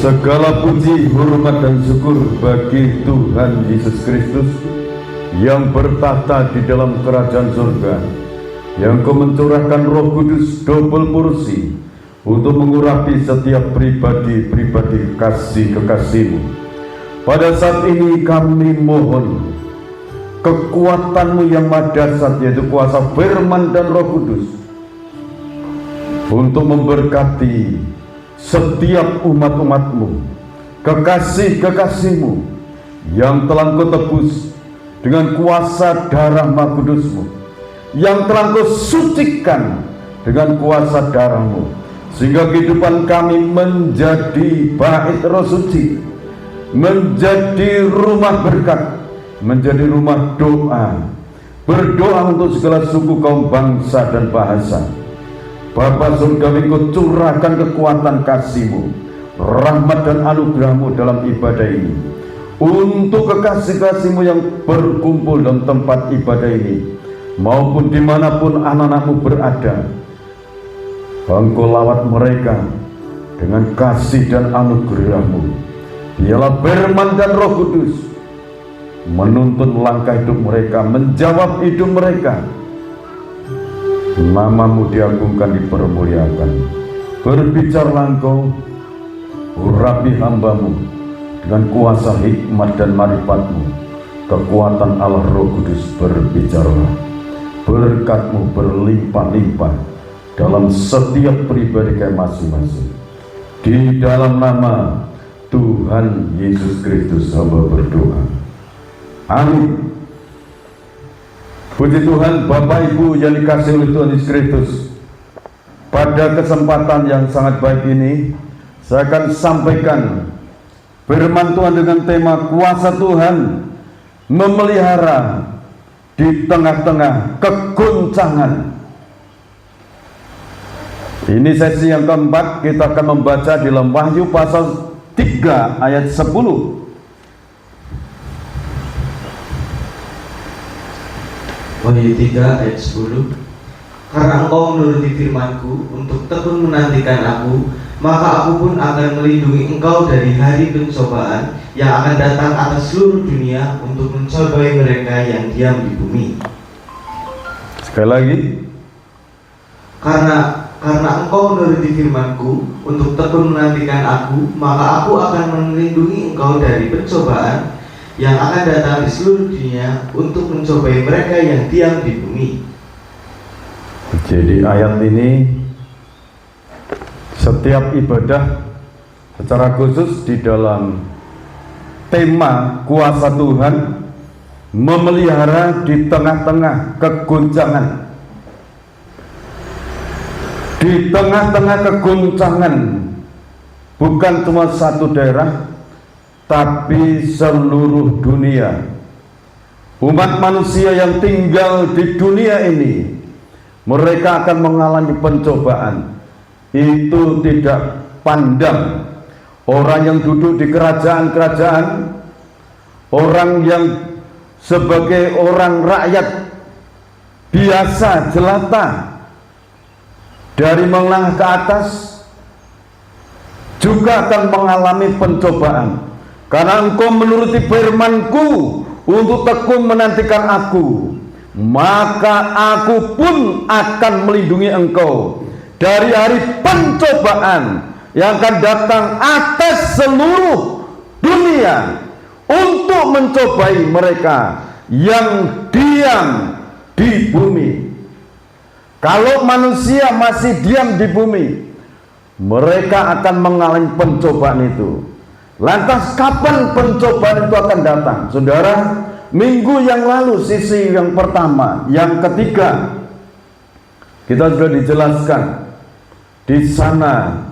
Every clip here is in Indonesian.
Segala puji, hormat dan syukur bagi Tuhan Yesus Kristus yang bertahta di dalam kerajaan surga, yang Kau mencurahkan Roh Kudus double porsi untuk mengurapi setiap pribadi-pribadi kasih kekasih-Mu. Pada saat ini kami mohon kekuatan-Mu yang dahsyat, yaitu kuasa firman dan Roh Kudus, untuk memberkati setiap umat-umat-Mu, kekasih-kekasih-Mu yang telah Kau tebus dengan kuasa darah Maha Kudus-Mu, yang telah Kau sucikan dengan kuasa darah-Mu, sehingga kehidupan kami menjadi bait roh suci, menjadi rumah berkat, menjadi rumah doa, berdoa untuk segala suku, kaum, bangsa dan bahasa. Bapa surgawi, Kau curahkan kekuatan kasih-Mu, rahmat dan anugerah-Mu dalam ibadah ini, untuk kekasih-kasih-Mu yang berkumpul dalam tempat ibadah ini, maupun dimanapun anak-anak-Mu berada. Engkau lawat mereka dengan kasih dan anugerah-Mu. Biarlah firman dan Roh Kudus menuntun langkah hidup mereka, menjawab hidup mereka. Nama-Mu diagungkan, dipermuliakan. Berbicaralah Engkau, urapi hamba-Mu dengan kuasa hikmat dan marifat-Mu. Kekuatan Allah Roh Kudus berbicaralah. Berkat-Mu berlimpah-limpah dalam setiap pribadi kami masing-masing. Di dalam nama Tuhan Yesus Kristus hamba berdoa. Amin. Puji Tuhan, Bapak Ibu yang dikasihi oleh Tuhan Yesus Kristus. Pada kesempatan yang sangat baik ini, saya akan sampaikan firman Tuhan dengan tema kuasa Tuhan memelihara di tengah-tengah kegoncangan. Ini sesi yang keempat, kita akan membaca di dalam Wahyu pasal 3 ayat 10. Wahyu 3 ayat 10. Karena engkau menuruti firman-Ku untuk tekun menantikan Aku, maka Aku pun akan melindungi engkau dari hari pencobaan yang akan datang atas seluruh dunia untuk mencobai mereka yang diam di bumi. Sekali lagi. Karena engkau menuruti firman-Ku untuk tekun menantikan Aku, maka Aku akan melindungi engkau dari pencobaan yang akan datang di seluruh dunia untuk mencobai mereka yang diam di bumi. Jadi ayat ini setiap ibadah secara khusus di dalam tema kuasa Tuhan memelihara di tengah-tengah kegoncangan. Di tengah-tengah kegoncangan, bukan cuma satu daerah, tapi seluruh dunia. Umat manusia yang tinggal di dunia ini, mereka akan mengalami pencobaan. Itu tidak pandang orang yang duduk di kerajaan-kerajaan, orang yang sebagai orang rakyat biasa jelata, dari menengah ke atas juga akan mengalami pencobaan. Karena engkau menuruti firman-Ku untuk tekun menantikan Aku, maka Aku pun akan melindungi engkau dari hari pencobaan yang akan datang atas seluruh dunia untuk mencobai mereka yang diam di bumi. Kalau manusia masih diam di bumi, mereka akan mengalami pencobaan itu. Lantas kapan pencobaan itu akan datang? Saudara, minggu yang lalu sisi yang pertama, yang ketiga, kita sudah dijelaskan di sana,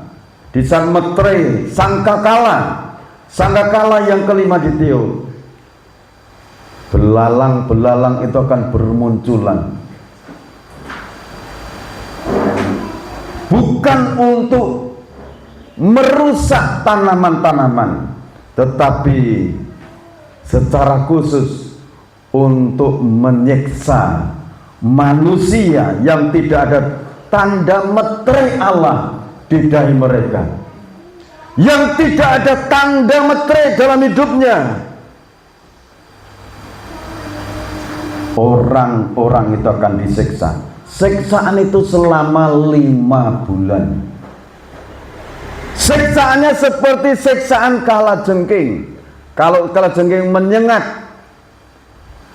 di San Metre, sangkakala yang kelima ditiup. Belalang-belalang itu akan bermunculan. Bukan untuk merusak tanaman-tanaman, tetapi secara khusus untuk menyiksa manusia yang tidak ada tanda meterai Allah di dahi mereka. yang tidak ada tanda meterai dalam hidupnya, orang-orang itu akan disiksa. Siksaan itu selama 5 bulan. Siksaannya seperti siksaan kalajengking. Kalau kalajengking menyengat,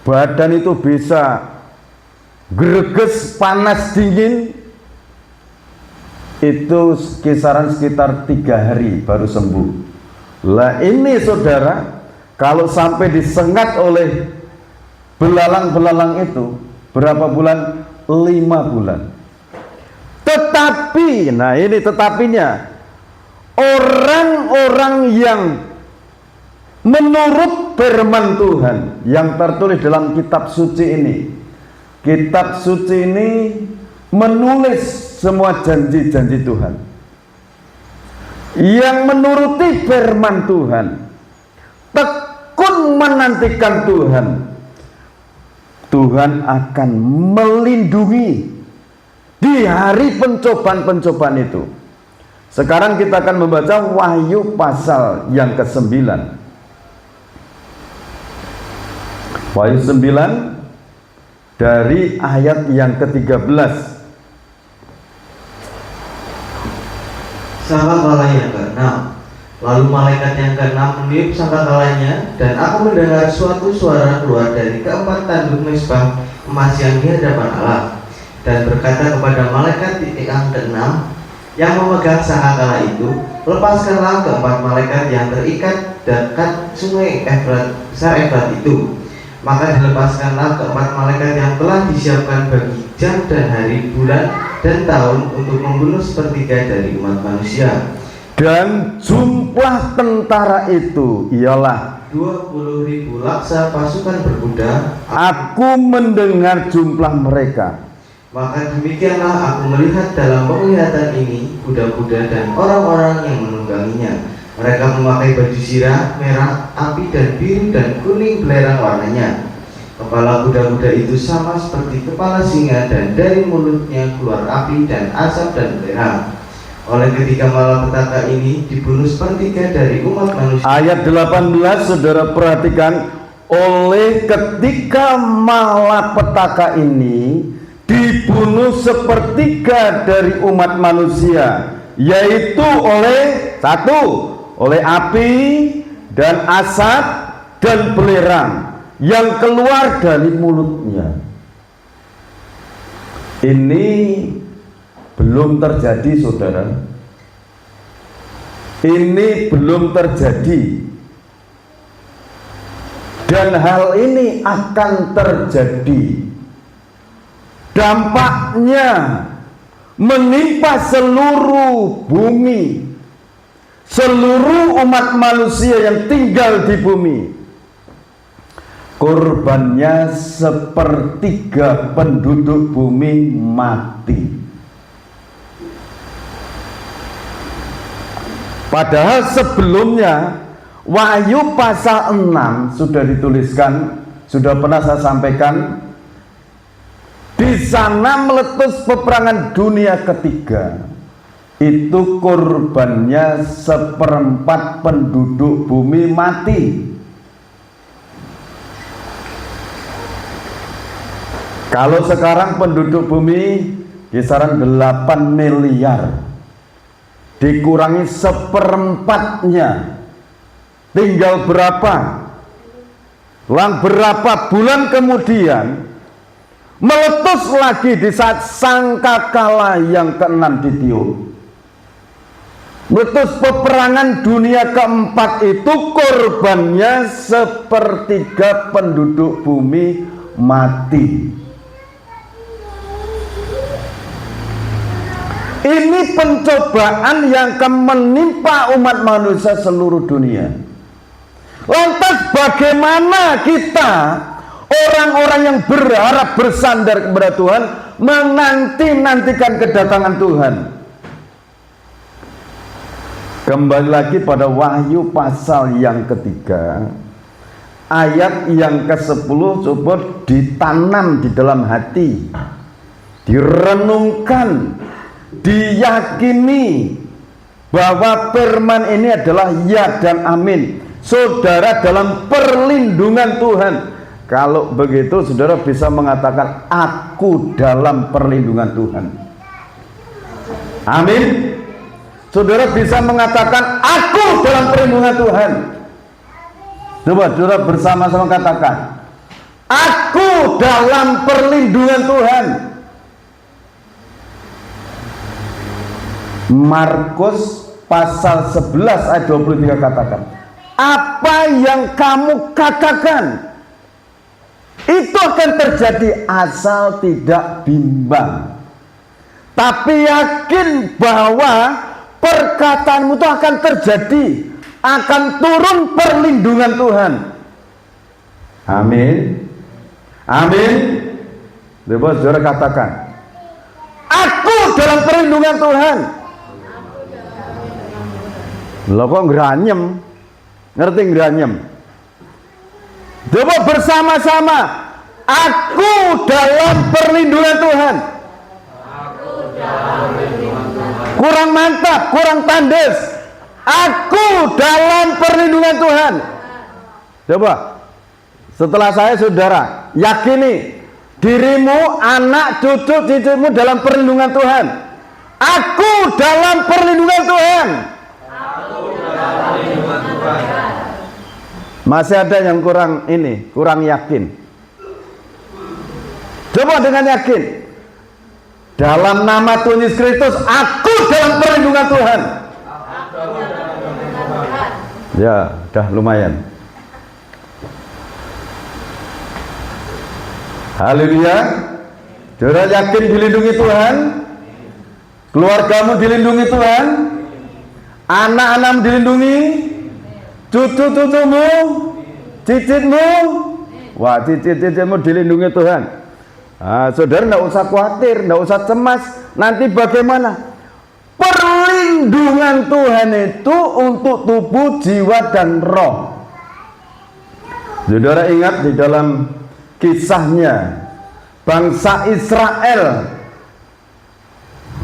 badan itu bisa greges, panas, dingin. Itu kisaran sekitar 3 hari baru sembuh. Lah ini saudara, kalau sampai disengat oleh belalang-belalang itu berapa bulan? 5 bulan. Tetapi, nah ini tetapinya, orang-orang yang menurut firman Tuhan yang tertulis dalam kitab suci ini, kitab suci ini menulis semua janji-janji Tuhan. Yang menuruti firman Tuhan, tekun menantikan Tuhan, Tuhan akan melindungi di hari pencobaan-pencobaan itu. Sekarang kita akan membaca Wahyu pasal yang ke-9. Wahyu 9 dari ayat yang ke-13. Sangkakala yang ke-6. Lalu malaikat yang ke-6 meniup sangkakalanya, dan aku mendengar suatu suara keluar dari keempat tanduk mezbah emas yang di hadapan Allah, dan berkata kepada malaikat yang ke-6 yang memegang sangkakala itu, lepaskanlah keempat malaikat yang terikat dekat sungai besar Efrat itu. Maka dilepaskanlah keempat malaikat yang telah disiapkan bagi jam dan hari, bulan dan tahun untuk membunuh sepertiga dari umat manusia. Dan jumlah tentara itu ialah 20.000 laksa pasukan berkuda. Aku mendengar jumlah mereka. Maka demikianlah aku melihat dalam penglihatan ini kuda-kuda dan orang-orang yang menungganginya. Mereka memakai baju zirah, merah, api dan biru dan kuning belerang warnanya. Kepala kuda-kuda itu sama seperti kepala singa, dan dari mulutnya keluar api dan asap dan belerang. Oleh ketiga malapetaka ini dibunuh sepertiga dari umat manusia. Ayat 18, saudara perhatikan. Oleh ketiga malapetaka ini dibunuh sepertiga dari umat manusia, yaitu oleh oleh api dan asap dan belerang yang keluar dari mulutnya. Ini belum terjadi, saudara. Ini belum terjadi, dan hal ini akan terjadi. Dampaknya menimpa seluruh bumi, seluruh umat manusia yang tinggal di bumi. Korbannya sepertiga penduduk bumi mati. Padahal sebelumnya Wahyu pasal 6 sudah dituliskan, sudah pernah saya sampaikan. Di sana meletus peperangan dunia ketiga. Itu korbannya 1/4 penduduk bumi mati. Kalau sekarang penduduk bumi kisaran 8 miliar, dikurangi 1/4-nya, tinggal berapa? Berapa bulan kemudian meletus lagi di saat sangkakala yang ke-6 ditiup. Meletus peperangan dunia keempat itu, korbannya sepertiga penduduk bumi mati. Ini pencobaan yang akan menimpa umat manusia seluruh dunia. Lantas bagaimana kita, orang-orang yang berharap bersandar kepada Tuhan, menanti-nantikan kedatangan Tuhan? Kembali lagi pada Wahyu pasal yang ketiga, ayat yang ke-10, coba ditanam di dalam hati, direnungkan, diyakini, bahwa firman ini adalah ya dan amin. Saudara dalam perlindungan Tuhan. Kalau begitu saudara bisa mengatakan aku dalam perlindungan Tuhan. Amin. Saudara bisa mengatakan aku dalam perlindungan Tuhan. Coba saudara bersama-sama katakan aku dalam perlindungan Tuhan. Markus pasal 11 ayat 23 katakan, apa yang kamu katakan itu akan terjadi asal tidak bimbang, tapi yakin bahwa perkataanmu itu akan terjadi, akan turun perlindungan Tuhan. Amin. Amin. Coba saudara katakan aku dalam perlindungan Tuhan. Lo kok ngeranyem? Ngerti ngeranyem? Coba bersama-sama aku dalam perlindungan Tuhan. Kurang mantap, kurang tandes. Aku dalam perlindungan Tuhan. Coba setelah saya saudara yakini dirimu, anak, cucu, cucumu dalam perlindungan Tuhan. Aku dalam perlindungan Tuhan. Masih ada yang kurang ini, kurang yakin. Coba dengan yakin. Dalam nama Tuhan Yesus Kristus, aku dalam perlindungan Tuhan. Ya, dah lumayan. Haleluya. Saudara yakin dilindungi Tuhan? Keluargamu dilindungi Tuhan? Anak-anakmu dilindungi? Cucu-cucumu, cicitmu, wah cicit-cicitmu dilindungi Tuhan. Saudara tidak usah khawatir, tidak usah cemas. Nanti bagaimana? Perlindungan Tuhan itu untuk tubuh, jiwa, dan roh. Saudara ingat di dalam kisahnya bangsa Israel,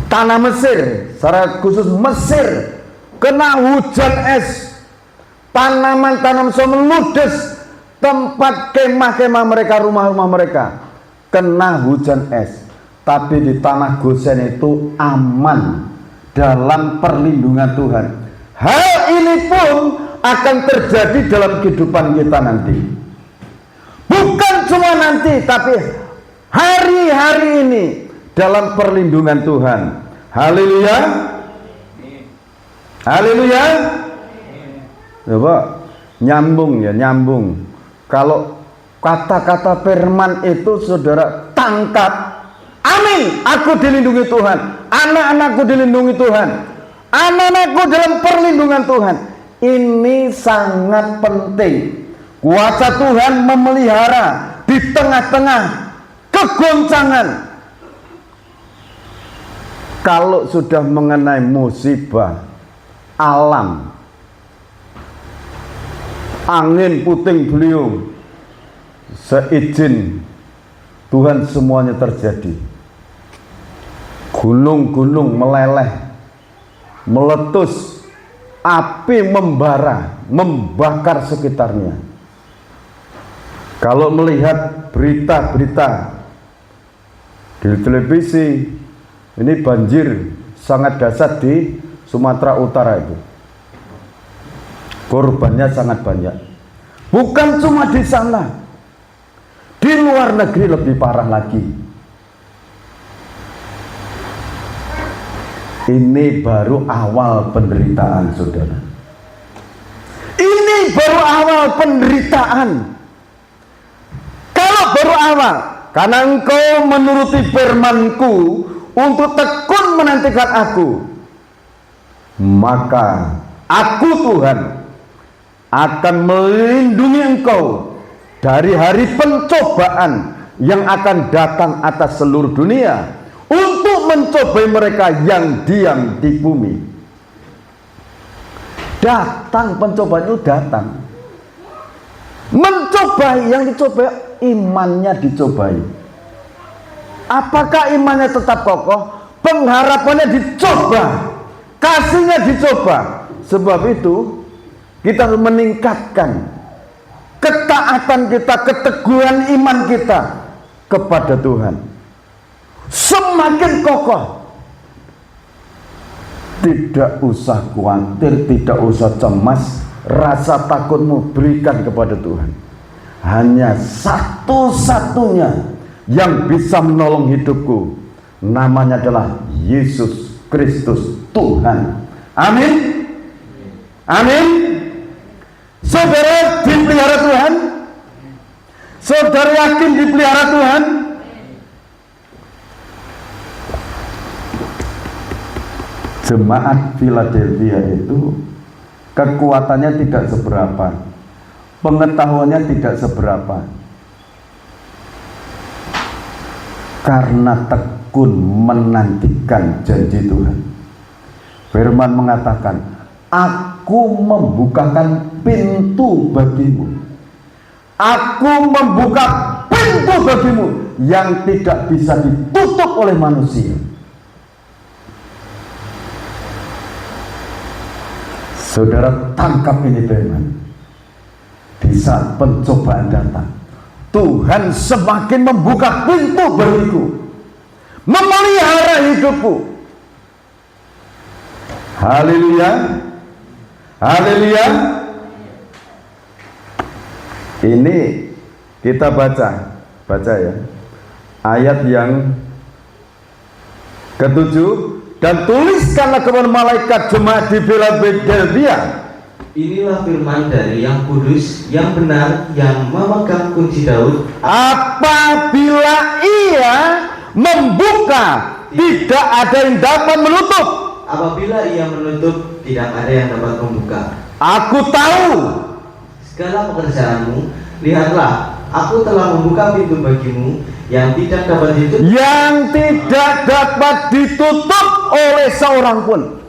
tanah Mesir, secara khusus Mesir, kena hujan es. Tanaman-tanaman semua meludes, tempat kemah-kemah mereka, rumah-rumah mereka kena hujan es. Tapi di tanah Gosen itu aman dalam perlindungan Tuhan. Hal ini pun akan terjadi dalam kehidupan kita nanti. Bukan cuma nanti, tapi hari-hari ini dalam perlindungan Tuhan. Haleluya. Haleluya. Coba nyambung ya, nyambung. Kalau kata-kata firman itu saudara tangkap, amin, aku dilindungi Tuhan, anak-anakku dilindungi Tuhan, anak-anakku dalam perlindungan Tuhan. Ini sangat penting. Kuasa Tuhan memelihara di tengah-tengah kegoncangan. Kalau sudah mengenai musibah alam, angin puting beliung, seizin Tuhan semuanya terjadi. Gunung-gunung meleleh, meletus, api membara, membakar sekitarnya. Kalau melihat berita-berita di televisi, ini banjir sangat dahsyat di Sumatera Utara itu. Korbannya sangat banyak. Bukan cuma di sana, di luar negeri lebih parah lagi. Ini baru awal penderitaan, saudara. Ini baru awal penderitaan. Kalau baru awal, karena engkau menuruti firman-Ku untuk tekun menantikan Aku, maka Aku Tuhan akan melindungi engkau dari hari pencobaan yang akan datang atas seluruh dunia untuk mencobai mereka yang diam di bumi. Datang pencobaan itu datang. Mencobai, yang dicobai imannya dicobai. Apakah imannya tetap kokoh? Pengharapannya dicoba. kasihnya dicoba. Sebab itu kita harus meningkatkan ketaatan kita, keteguhan iman kita kepada Tuhan. Semakin kokoh. Tidak usah khawatir, tidak usah cemas. Rasa takutmu berikan kepada Tuhan. Hanya satu-satunya yang bisa menolong hidupku, namanya adalah Yesus Kristus Tuhan. Amin. Amin. Saudara dipelihara Tuhan? Saudara yakin dipelihara Tuhan? Jemaat Philadelphia itu kekuatannya tidak seberapa, pengetahuannya tidak seberapa, karena tekun menantikan janji Tuhan. Firman mengatakan, aku membukakan pintu bagimu, aku membuka pintu bagimu yang tidak bisa ditutup oleh manusia. Saudara tangkap ini firman. Di saat pencobaan datang, Tuhan semakin membuka pintu bagiku, memelihara hidupku. Haleluya. Haleluya. Ini kita baca ya. Ayat yang ketujuh. Dan tuliskanlah kepada malaikat jemaat di Philadelphia. Inilah firman dari yang kudus, yang benar, yang memegang kunci Daud. Apabila ia membuka, tidak ada yang dapat menutup. Apabila ia menutup, tidak ada yang dapat membuka. Aku tahu Segala pekerjaanmu, lihatlah, aku telah membuka pintu bagimu yang tidak dapat ditutup, oleh seorang pun.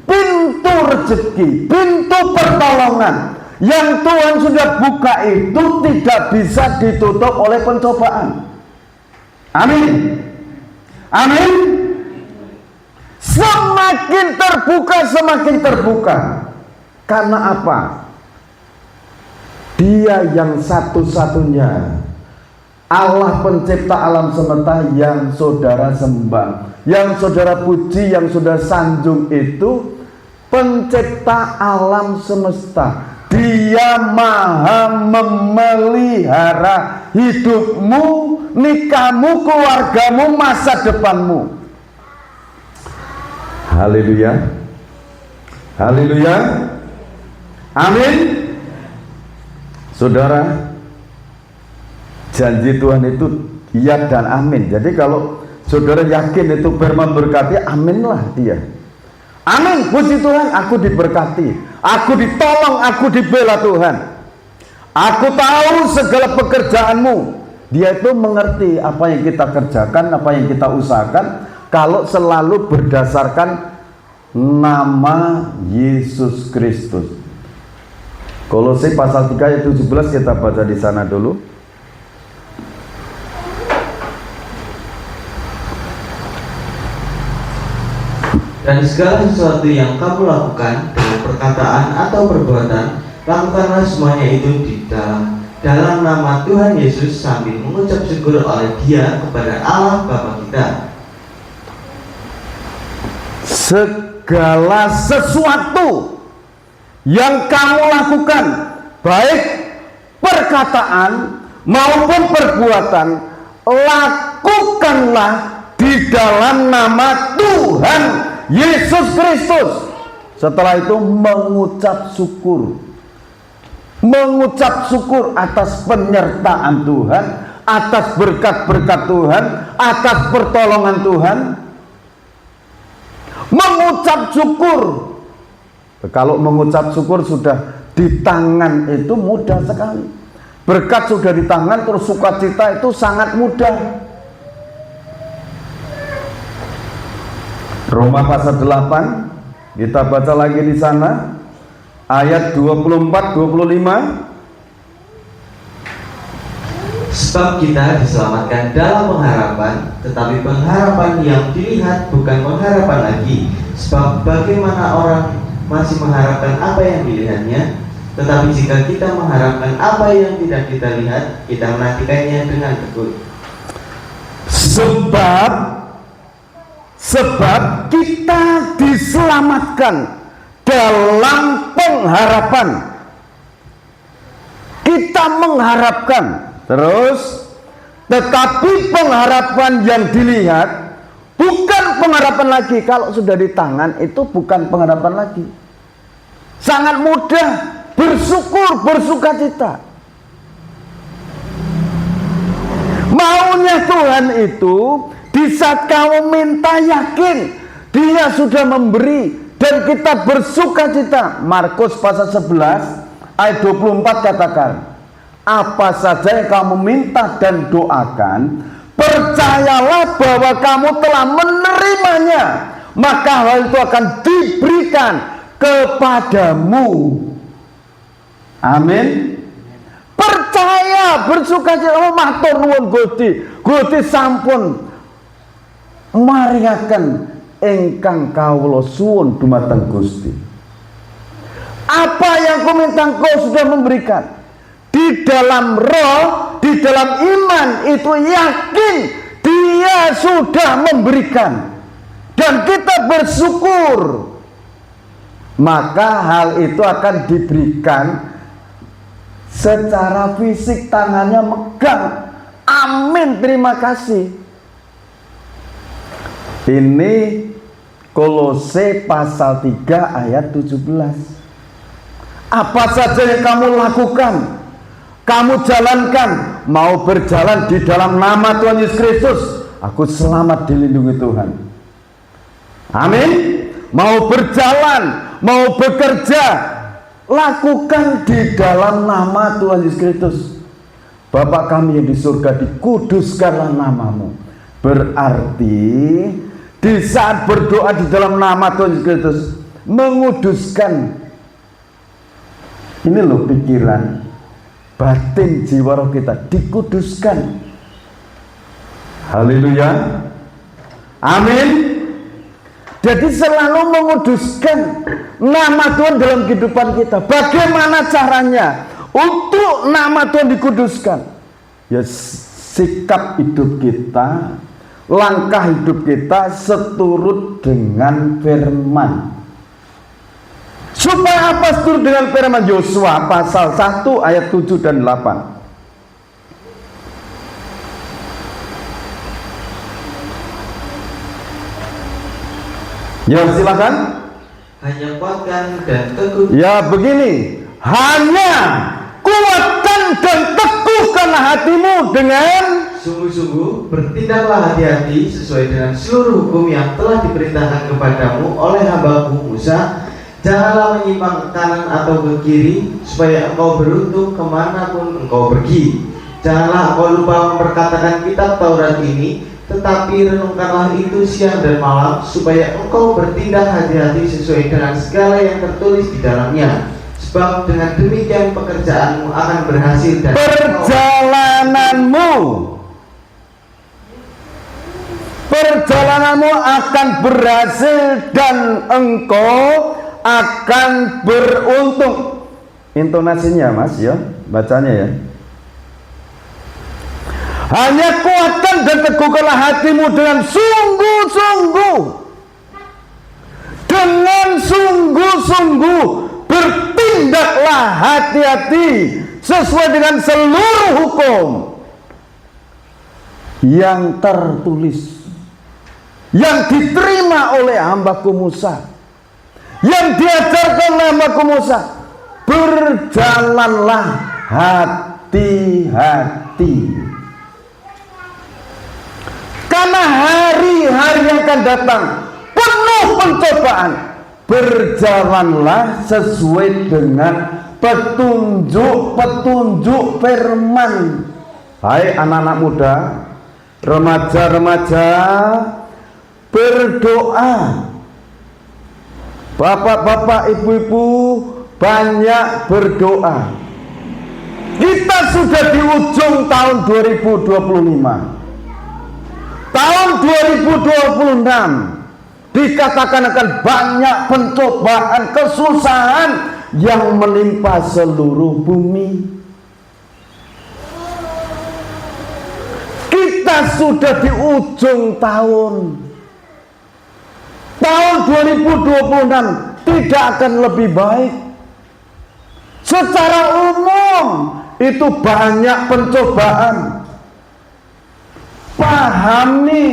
Pintu rezeki, pintu pertolongan yang Tuhan sudah buka itu tidak bisa ditutup oleh pencobaan. Amin. Amin. Semakin terbuka. Karena apa? Dia yang satu-satunya Allah pencipta alam semesta yang saudara sembah, yang saudara puji, yang saudara sanjung itu pencipta alam semesta. Dia maha memelihara hidupmu, nikahmu, keluargamu, masa depanmu. Haleluya. Haleluya. Amin. Saudara, janji Tuhan itu iya dan amin. Jadi kalau saudara yakin itu firman berkati, aminlah dia. Amin, puji Tuhan, aku diberkati, aku ditolong, aku dibela Tuhan. Aku tahu segala pekerjaanmu. Dia itu mengerti apa yang kita kerjakan, apa yang kita usahakan, kalau selalu berdasarkan nama Yesus Kristus. Kolose pasal 3 ayat 17 kita baca di sana dulu. Dan segala sesuatu yang kamu lakukan dengan perkataan atau perbuatan, lakukanlah semuanya itu di dalam nama Tuhan Yesus sambil mengucap syukur oleh Dia kepada Allah Bapa kita. Segala sesuatu yang kamu lakukan, baik perkataan maupun perbuatan, lakukanlah di dalam nama Tuhan Yesus Kristus. Setelah itu mengucap syukur atas penyertaan Tuhan, atas berkat-berkat Tuhan, atas pertolongan Tuhan. Mengucap syukur. Kalau mengucap syukur sudah di tangan itu mudah sekali. Berkat sudah di tangan, terus sukacita itu sangat mudah. Roma pasal 8, kita baca lagi di sana ayat 24-25. Sebab kita diselamatkan dalam pengharapan, tetapi pengharapan yang dilihat bukan pengharapan lagi. Sebab bagaimana orang masih mengharapkan apa yang dilihatnya, tetapi jika kita mengharapkan apa yang tidak kita lihat, kita menantikannya dengan tekun. Sebab kita diselamatkan dalam pengharapan. Kita mengharapkan terus, tetapi pengharapan yang dilihat bukan pengharapan lagi. Kalau sudah di tangan itu bukan pengharapan lagi. Sangat mudah bersyukur, bersukacita. Maunya Tuhan itu di saat kamu minta, yakin Dia sudah memberi dan kita bersukacita. Markus pasal 11 ayat 24 katakan, apa saja yang kamu minta dan doakan, percayalah bahwa kamu telah menerimanya, maka hal itu akan diberikan kepadamu. Amin. Percaya, bersukacita. Matur nuwun Gusti sampun maringaken ingkang kawula suwun dumateng Gusti. Apa yang ku minta Engkau sudah memberikan. Di dalam roh, di dalam iman itu yakin Dia sudah memberikan, dan kita bersyukur, maka hal itu akan diberikan secara fisik, tangannya megang. Amin, terima kasih. Ini Kolose pasal 3 ayat 17. Apa saja yang kamu lakukan, kamu jalankan, mau berjalan di dalam nama Tuhan Yesus Kristus, aku selamat dilindungi Tuhan. Amin. Mau berjalan, mau bekerja, lakukan di dalam nama Tuhan Yesus Kristus. Bapa kami yang di surga, dikuduskanlah namamu. Berarti di saat berdoa di dalam nama Tuhan Yesus Kristus, menguduskan. Ini loh pikiran, batin, jiwa roh kita dikuduskan. Haleluya. Amin. Jadi selalu menguduskan nama Tuhan dalam kehidupan kita. Bagaimana caranya untuk nama Tuhan dikuduskan? Ya, sikap hidup kita, langkah hidup kita seturut dengan firman. Supaya apa seturut dengan firman? Yosua pasal 1 ayat 7 dan 8. Ya, silakan. Hanya kuatkan dan teguh. Ya, begini. Hanya kuatkan dan teguhkanlah hatimu dengan sungguh-sungguh bertindaklah hati-hati sesuai dengan seluruh hukum yang telah diperintahkan kepadamu oleh hambaku Musa. Janganlah menyimpang ke kanan atau ke kiri, supaya engkau beruntung kemanapun engkau pergi. Janganlah engkau lupa memperkatakan kitab Taurat ini, tetapi renungkanlah itu siang dan malam, supaya engkau bertindak hati-hati sesuai dengan segala yang tertulis di dalamnya. Sebab dengan demikian pekerjaanmu akan berhasil dan perjalananmu akan berhasil dan engkau akan beruntung. Intonasinya Mas ya, bacanya ya. Hanya kuatkan dan teguhkanlah hatimu dengan sungguh-sungguh. Dengan sungguh-sungguh bertindaklah hati-hati sesuai dengan seluruh hukum yang tertulis, yang diterima oleh hambaku Musa, yang diajarkan oleh hambaku Musa. Berjalanlah hati-hati, karena hari-hari yang akan datang penuh pencobaan. Berjalanlah sesuai dengan petunjuk-petunjuk firman. Hai anak-anak muda, remaja-remaja, berdoa. Bapak-bapak, ibu-ibu, banyak berdoa. Kita sudah di ujung tahun 2025. Tahun 2026 dikatakan akan banyak pencobaan, kesusahan yang menimpa seluruh bumi. Kita sudah di ujung tahun. Tahun 2026 tidak akan lebih baik. Secara umum itu banyak pencobaan. Pahami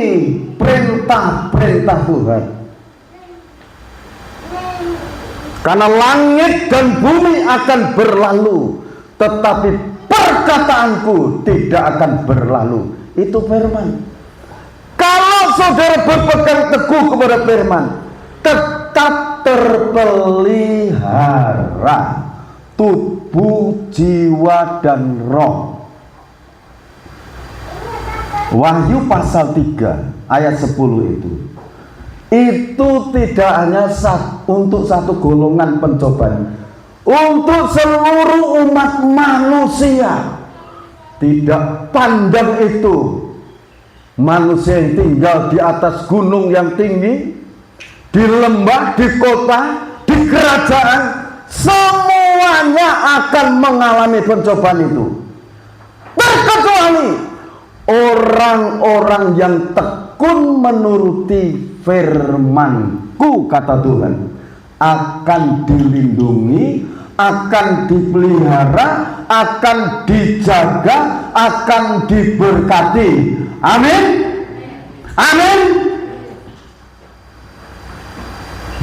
perintah-perintah Tuhan. Karena langit dan bumi akan berlalu, tetapi perkataanku tidak akan berlalu. Itu firman. Kalau saudara berpegang teguh kepada firman, tetap terpelihara tubuh, jiwa, dan roh. Wahyu pasal 3 ayat 10 itu tidak hanya untuk satu golongan pencobaan, untuk seluruh umat manusia. Tidak pandang itu manusia yang tinggal di atas gunung yang tinggi, di lembah, di kota, di kerajaan, semuanya akan mengalami pencobaan itu, terkecuali orang-orang yang tekun menuruti firman-Ku, kata Tuhan, akan dilindungi, akan dipelihara, akan dijaga, akan diberkati. Amin. Amin.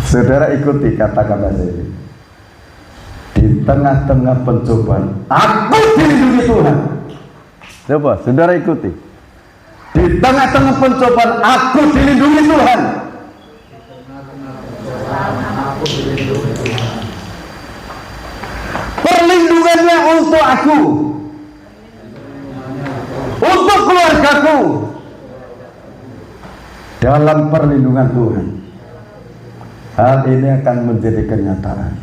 Saudara ikuti kata-kata saya. Di tengah-tengah pencobaan, aku dilindungi Tuhan. Coba saudara ikuti. Di tengah-tengah pencobaan, aku dilindungi Tuhan. Perlindungannya untuk aku, untuk keluargaku. Dalam perlindungan Tuhan, hal ini akan menjadi kenyataan.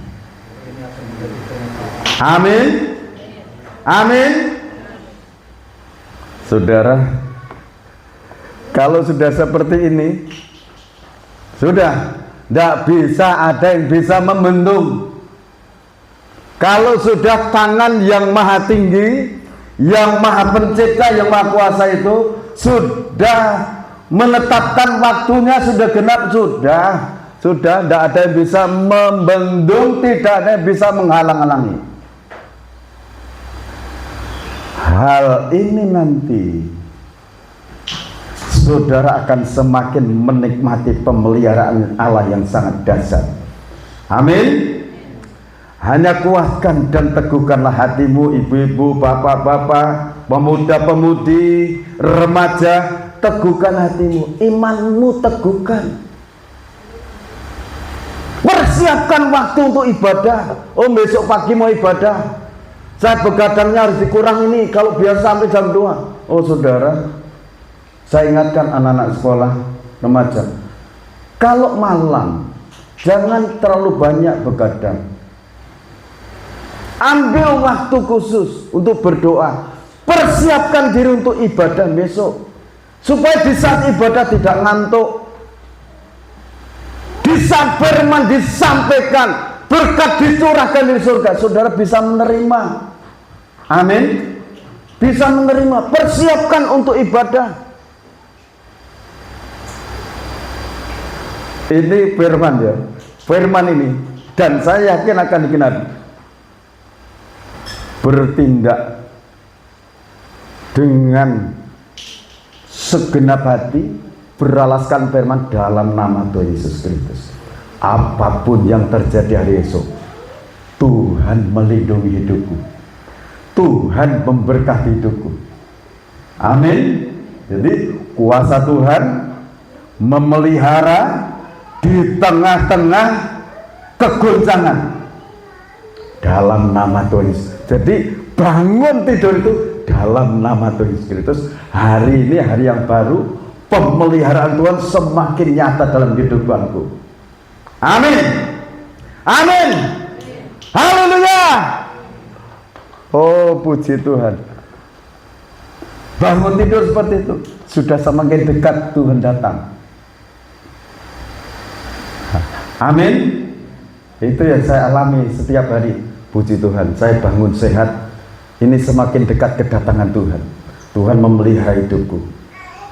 Amin. Amin. Saudara, kalau sudah seperti ini, sudah tidak bisa ada yang bisa membendung. Kalau sudah tangan yang maha tinggi, yang maha pencipta, yang maha kuasa itu sudah menetapkan waktunya, sudah genap, sudah tidak ada yang bisa membendung, tidak ada yang bisa menghalang-halangi. Hal ini nanti saudara akan semakin menikmati pemeliharaan Allah yang sangat dahsyat. Amin. Hanya kuatkan dan teguhkanlah hatimu, ibu-ibu, bapak-bapak, pemuda-pemudi, remaja. Teguhkan hatimu, imanmu teguhkan. Persiapkan waktu untuk ibadah. Oh, besok pagi mau ibadah, saya begadangnya harus dikurang ini, kalau biasa sampai jam 2. Oh saudara, saya ingatkan anak-anak sekolah remaja, kalau malam jangan terlalu banyak begadang. Ambil waktu khusus untuk berdoa. Persiapkan diri untuk ibadah besok, supaya di saat ibadah tidak ngantuk. Di saat firman disampaikan, berkat dicurahkan di surga, saudara bisa menerima. Amin. Bisa menerima. Persiapkan untuk ibadah. Ini firman ya, firman ini, dan saya yakin akan dikenal. Bertindak dengan segenap hati, beralaskan firman dalam nama Tuhan Yesus Kristus. Apapun yang terjadi hari esok, Tuhan melindungi hidupku, Tuhan memberkati hidupku. Amin. Jadi kuasa Tuhan memelihara di tengah-tengah kegoncangan dalam nama Tuhan Yesus. Jadi bangun tidur itu dalam nama Tuhan Yesus Kristus. Hari ini hari yang baru, pemeliharaan Tuhan semakin nyata dalam kehidupanku. Amin. Amin. Haleluya. Oh, puji Tuhan. Bangun tidur seperti itu, sudah semakin dekat Tuhan datang. Amin. Itu yang saya alami setiap hari. Puji Tuhan, saya bangun sehat. Ini semakin dekat kedatangan Tuhan. Tuhan memelihara hidupku,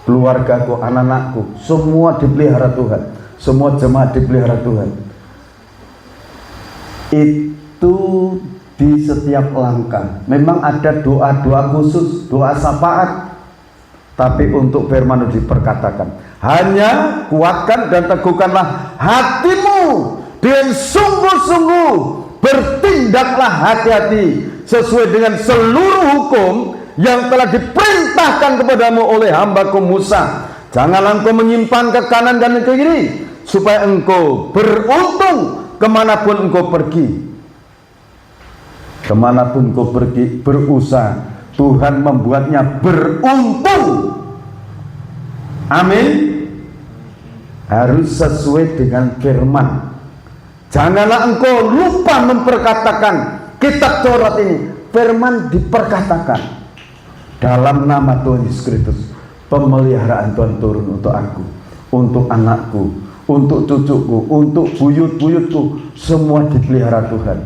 keluargaku, anak-anakku, semua dipelihara Tuhan. Semua jemaat dipelihara Tuhan. Itu di setiap langkah. Memang ada doa-doa khusus, doa syafaat. Tapi untuk firman diperkatakan, hanya kuatkan dan teguhkanlah hatimu dengan sungguh-sungguh, bertindaklah hati-hati sesuai dengan seluruh hukum yang telah diperintahkan kepadamu oleh hambaku Musa. Janganlah engkau menyimpang ke kanan dan ke kiri, supaya engkau beruntung kemanapun engkau pergi. Kemanapun engkau pergi, berusaha, Tuhan membuatnya beruntung. Amin. Harus sesuai dengan firman. Janganlah engkau lupa memperkatakan kitab Taurat ini. Firman diperkatakan dalam nama Tuhan Yesus Kristus. Pemeliharaan Tuhan turun untuk aku, untuk anakku, untuk cucuku, untuk buyut-buyutku, semua dipelihara Tuhan.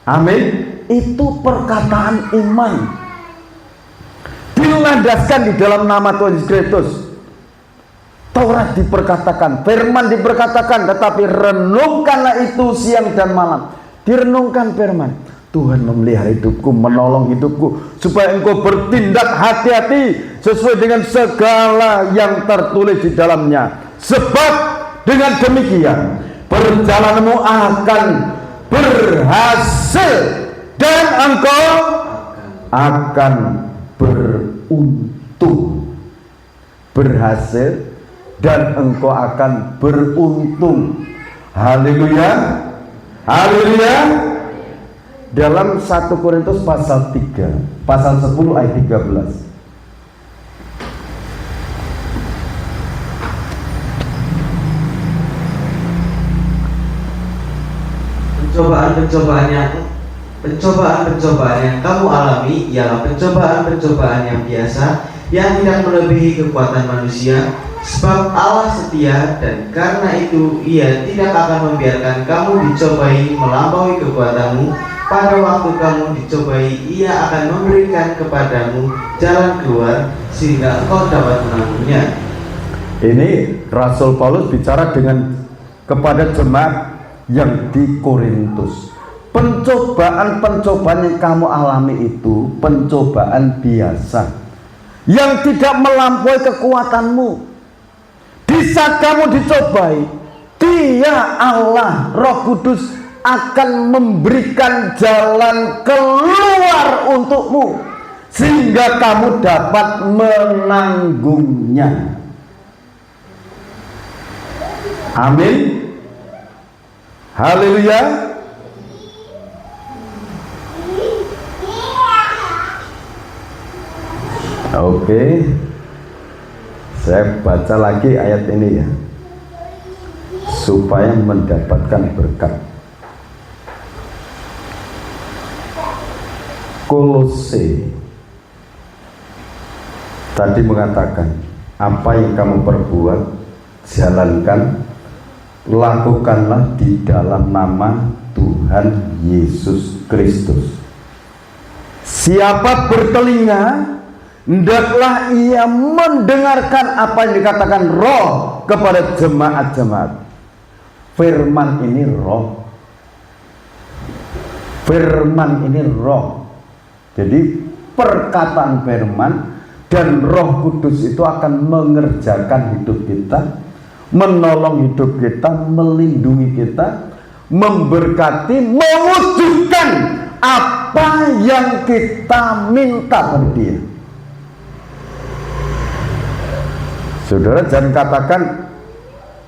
Amin. Itu perkataan iman, dilandaskan di dalam nama Tuhan Yesus Kristus. Taurat diperkatakan, firman diperkatakan, tetapi renungkanlah itu siang dan malam. Direnungkan firman. Tuhan memelihara hidupku, menolong hidupku, supaya engkau bertindak hati-hati sesuai dengan segala yang tertulis di dalamnya. Sebab dengan demikian perjalananmu akan berhasil dan engkau akan beruntung. Berhasil dan engkau akan beruntung. Haleluya. Haleluya. Dalam 1 Korintus pasal 3, pasal 10 ayat 13. Pencobaan-pencobaan yang kamu alami ialah pencobaan-pencobaan yang biasa, yang tidak melebihi kekuatan manusia. Sebab Allah setia, dan karena itu Ia tidak akan membiarkan kamu dicobai melampaui kekuatanmu. Pada waktu kamu dicobai, Ia akan memberikan kepadamu jalan keluar, sehingga engkau dapat menanggungnya. Ini Rasul Paulus bicara kepada jemaat yang di Korintus. Pencobaan-pencobaan yang kamu alami itu pencobaan biasa, yang tidak melampaui kekuatanmu. Di saat kamu dicobai, Dia, Allah, Roh Kudus akan memberikan jalan keluar untukmu, sehingga kamu dapat menanggungnya. Amin. Haleluya. Oke. Saya baca lagi ayat ini ya, supaya mendapatkan berkat. Kolose tadi mengatakan, apa yang kamu perbuat, jalankan, lakukanlah di dalam nama Tuhan Yesus Kristus. Siapa bertelinga, hendaklah ia mendengarkan apa yang dikatakan Roh kepada jemaat-jemaat. Firman ini roh. Firman ini roh. Jadi perkataan firman dan Roh Kudus itu akan mengerjakan hidup kita, menolong hidup kita, melindungi kita, memberkati, mewujudkan apa yang kita minta pada Dia. Saudara jangan katakan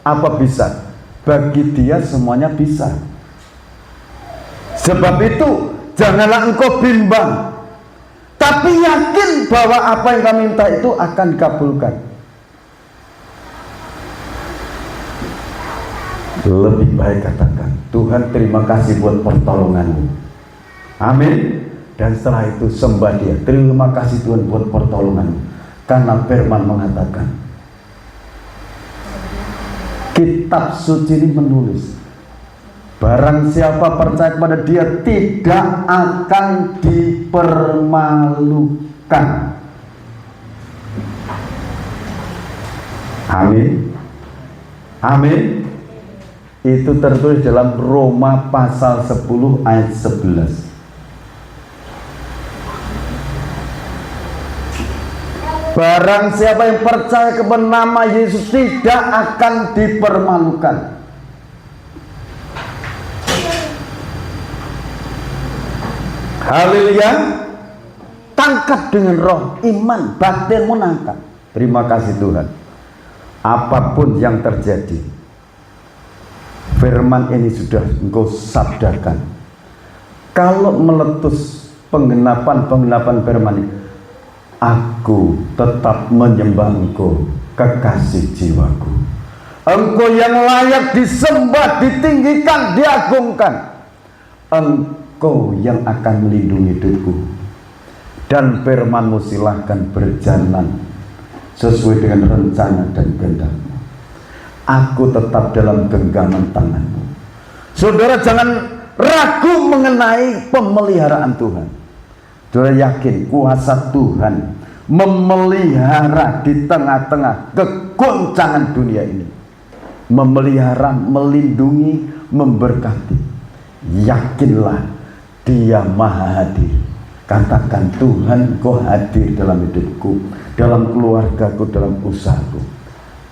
apa bisa, bagi Dia semuanya bisa. Sebab itu janganlah engkau bimbang, tapi yakin bahwa apa yang kau minta itu akan dikabulkan. Lebih baik katakan, Tuhan terima kasih buat pertolonganmu. Amin. Dan setelah itu sembah Dia. Terima kasih Tuhan buat pertolongan. Karena firman mengatakan, kitab suci ini menulis, barang siapa percaya kepada Dia tidak akan dipermalukan. Amin. Amin. Itu tertulis dalam Roma pasal 10 ayat 11. Barang siapa yang percaya kepada nama Yesus tidak akan dipermalukan. Haleluya. Tangkap dengan roh iman, batinmu nangkap. Terima kasih Tuhan. Apapun yang terjadi, firman ini sudah engkau sabdakan. Kalau meletus penggenapan firman ini, aku tetap menyembah Engkau, kekasih jiwaku. Engkau yang layak disembah, ditinggikan, diagungkan. Engkau yang akan melindungi hidupku. Dan firman-Mu silahkan berjalan sesuai dengan rencana dan kehendak-Mu. Aku tetap dalam genggaman tangan-Mu. Saudara jangan ragu mengenai pemeliharaan Tuhan. Saudara yakin kuasa Tuhan memelihara di tengah-tengah kegoncangan dunia ini. Memelihara, melindungi, memberkati. Yakinlah Dia maha hadir. Katakan, Tuhan Kau hadir dalam hidupku, dalam keluargaku, dalam usahaku.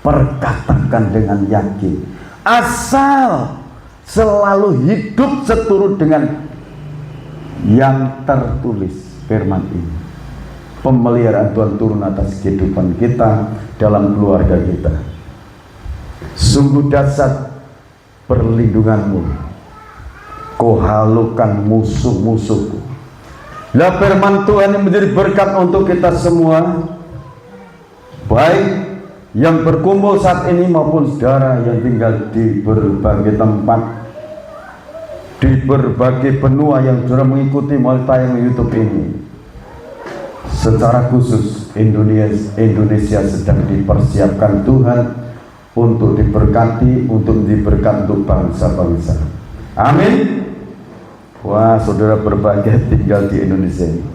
Perkatakan dengan yakin. Asal selalu hidup seturut dengan yang tertulis firman ini. Pemeliharaan Tuhan turun atas kehidupan kita, dalam keluarga kita. Sungguh dahsyat perlindungan-Mu. Kau halukan musuh-musuhku. Lah firman Tuhan yang menjadi berkat untuk kita semua, baik yang berkumpul saat ini maupun saudara yang tinggal di berbagai tempat, di berbagai benua yang sudah mengikuti melalui tayangan YouTube ini. Secara khusus Indonesia sedang dipersiapkan Tuhan untuk diberkati, untuk diberkat untuk bangsa-bangsa. Amin. Wah, saudara berbahagia tinggal di Indonesia ini.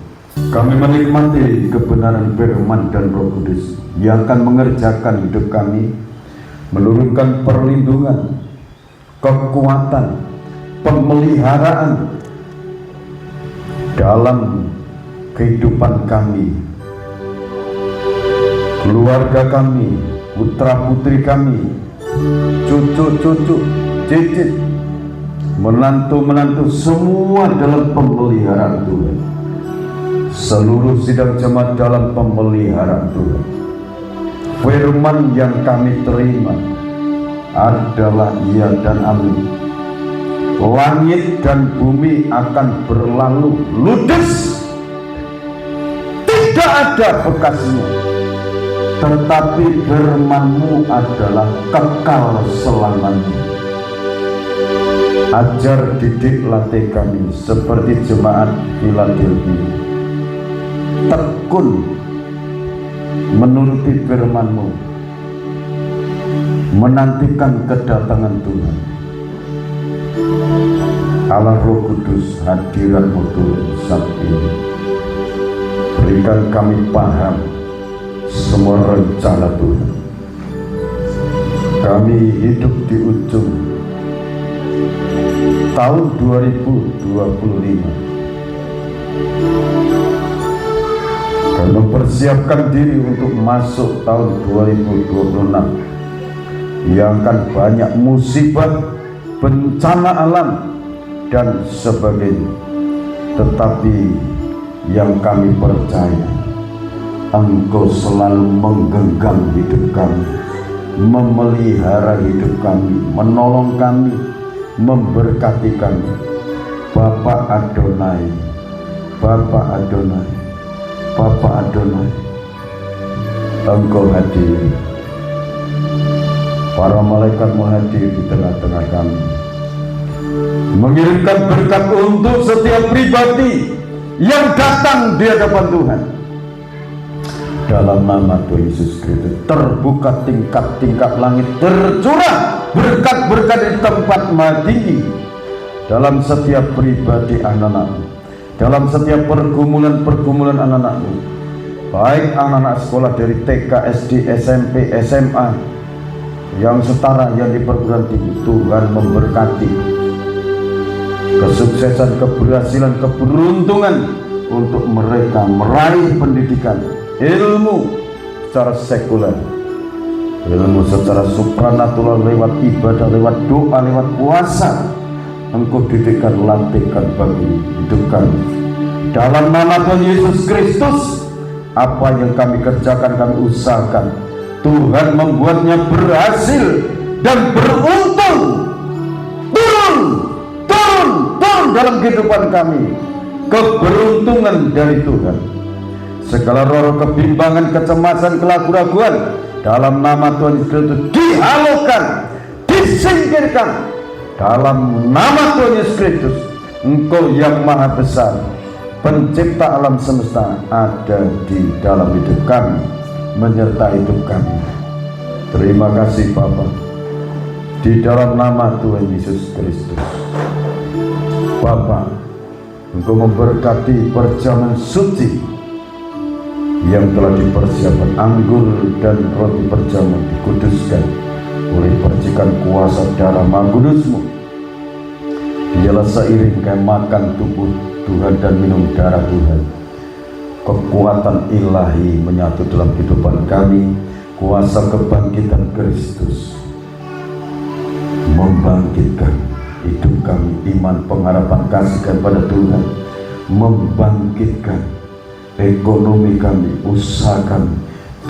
Kami menikmati kebenaran firman dan Roh Kudus yang akan mengerjakan hidup kami, menurunkan perlindungan, kekuatan, pemeliharaan dalam kehidupan kami, keluarga kami, putra-putri kami, cucu-cucu, cicit, menantu-menantu, semua dalam pemeliharaan Tuhan. Seluruh sidang jemaat dalam pemeliharaan Tuhan. Firman yang kami terima adalah iya dan amin. Langit dan bumi akan berlalu ludes, tidak ada bekasnya, tetapi firman-Mu adalah kekal selamanya. Ajar, didik, latih kami seperti jemaat Philadelphia, tekun menuruti firman-Mu, menantikan kedatangan Tuhan. Allah Roh Kudus, hadirat-Mu turun saat ini. Berikan kami paham semua rencana Tuhan. Kami hidup di ujung tahun 2025 dan mempersiapkan diri untuk masuk tahun 2026 yang akan banyak musibah, bencana alam dan sebagainya. Tetapi yang kami percaya, Engkau selalu menggenggam hidup kami, memelihara hidup kami, menolong kami, memberkati kami. Bapa Adonai, Bapa Adonai, Bapa Adonai, Engkau hadir. Para malaikat hadir di tengah-tengah kami, mengirimkan berkat untuk setiap pribadi yang datang di hadapan Tuhan. Dalam nama Tuhan Yesus Kristus terbuka tingkap-tingkap langit, tercurah berkat-berkat di tempat maha tinggi dalam setiap pribadi anak-anakmu, dalam setiap pergumulan anak-anakmu, baik anak-anak sekolah dari TK, SD, SMP, SMA yang setara, yang di perguruan tinggi. Tuhan memberkati kesuksesan, keberhasilan, keberuntungan untuk mereka meraih pendidikan, ilmu secara sekuler, ilmu secara supranatural, lewat ibadah, lewat doa, lewat puasa. Engkau didikkan, latihkan bagi hidup kami. Dalam nama Tuhan Yesus Kristus, apa yang kami kerjakan, kami usahakan, Tuhan membuatnya berhasil dan beruntung. Turun dalam kehidupan kami keberuntungan dari Tuhan. Segala roh kebimbangan, kecemasan, keraguan dalam nama Tuhan Yesus dihalaukan, disingkirkan. Dalam nama Tuhan Yesus Kristus, Engkau yang maha besar, pencipta alam semesta, ada di dalam hidup kami, menyertai hidup kami. Terima kasih Bapa, di dalam nama Tuhan Yesus Kristus. Bapa, Engkau memberkati perjamuan suci yang telah dipersiapkan, anggur dan roti perjamuan dikuduskan oleh percikan kuasa darah Maha Kudus-Mu. Dialah seiring kami makan tubuh Tuhan dan minum darah Tuhan, kekuatan ilahi menyatu dalam kehidupan kami. Kuasa kebangkitan Kristus membangkitkan hidup kami, iman, pengharapan, kasih kepada Tuhan, membangkitkan ekonomi kami, usaha kami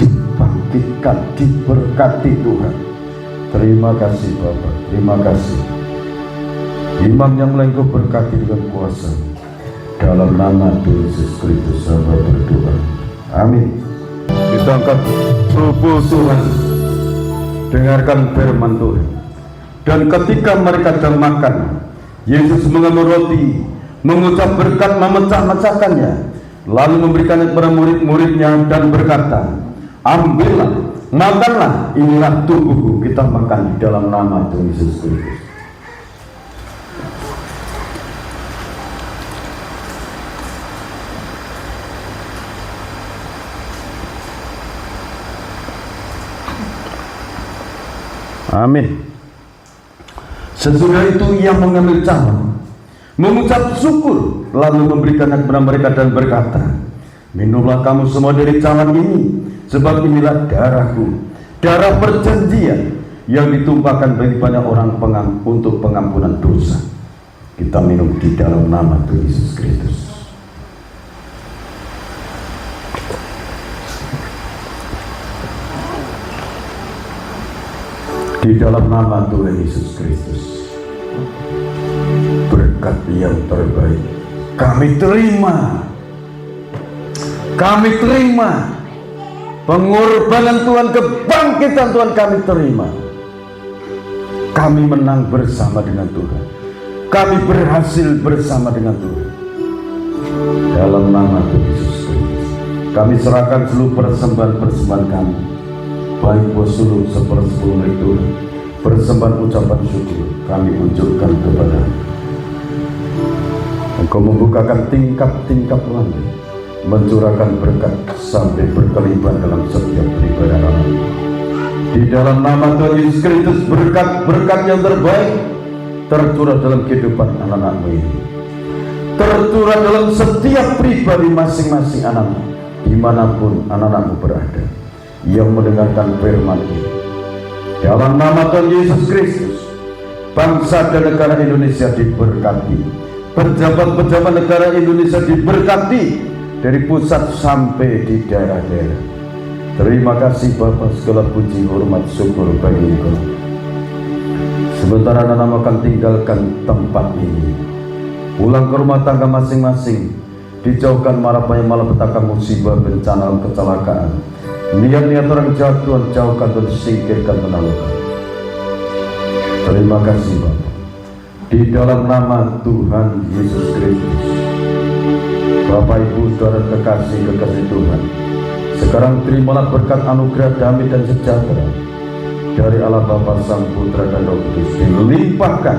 dibangkitkan, diberkati Tuhan. Terima kasih Bapak, terima kasih. Imam yang mulai Engkau berkati dengan kuasa, dalam nama Tuhan Yesus Kristus hamba berdoa, amin. Kita angkat tubuh Tuhan, dengarkan firman Tuhan. Dan ketika mereka sedang makan, Yesus mengambil roti, mengucap berkat, memecah-mecahkannya, lalu memberikannya kepada murid-muridnya dan berkata, ambillah, makanlah, inilah tubuhku. Kita makan di dalam nama Tuhan Yesus Kristus. Amin. Sesudah itu ia mengambil cawan, mengucap syukur, lalu memberikannya kepada mereka dan berkata, minumlah kamu semua dari cawan ini, sebab inilah darahku, darah perjanjian yang ditumpahkan bagi banyak orang untuk pengampunan dosa. Kita minum di dalam nama Tuhan Yesus Kristus. Di dalam nama Tuhan Yesus Kristus, berkat yang terbaik kami terima. Kami terima pengorbanan Tuhan, kebangkitan Tuhan kami terima. Kami menang bersama dengan Tuhan. Kami berhasil bersama dengan Tuhan. Dalam nama Tuhan Yesus Kristus, kami serahkan seluruh persembahan-persembahan kami, baik seluruh 1/10 itu persembahan ucapan syukur kami unjukkan kepada Engkau. Membukakan tingkap-tingkap langit, mencurahkan berkat sampai berkelimpahan dalam setiap pribadi kami. Di dalam nama Tuhan Yesus Kristus, berkat-berkat yang terbaik tercurah dalam kehidupan anak-anakmu ini, tercurah dalam setiap pribadi masing-masing anak-anak, dimanapun anak-anakmu berada yang mendengarkan firman ini. Dalam nama Tuhan Yesus Kristus, bangsa dan negara Indonesia diberkati, pejabat-pejabat negara Indonesia diberkati, dari pusat sampai di daerah-daerah. Terima kasih Bapa, segala puji, hormat, syukur bagi Engkau. Sementara anak-anak akan tinggalkan tempat ini, pulang ke rumah tangga masing-masing, dijauhkan malapetaka, musibah, bencana, kecelakaan. Niat-niat orang jahat Tuhan jauhkan dan singkirkan, menaklukkan. Terima kasih Bapak. Di dalam nama Tuhan Yesus Kristus Bapak Ibu saudara kekasih Tuhan, sekarang terimalah berkat anugerah damai dan sejahtera dari Allah Bapa, Sang Putra dan Roh Kudus dilimpahkan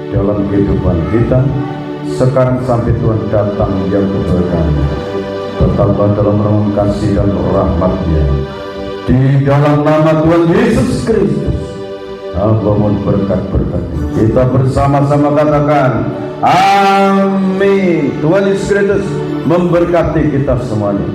dalam kehidupan kita sekarang sampai Tuhan datang yang kedua kali. Bertambah dalam rahmat kasih dan rahmat-Nya. Di dalam nama Tuhan Yesus Kristus, hamba mohon berkat-berkat. Kita bersama-sama katakan, amin. Tuhan Yesus Kristus memberkati kita semuanya.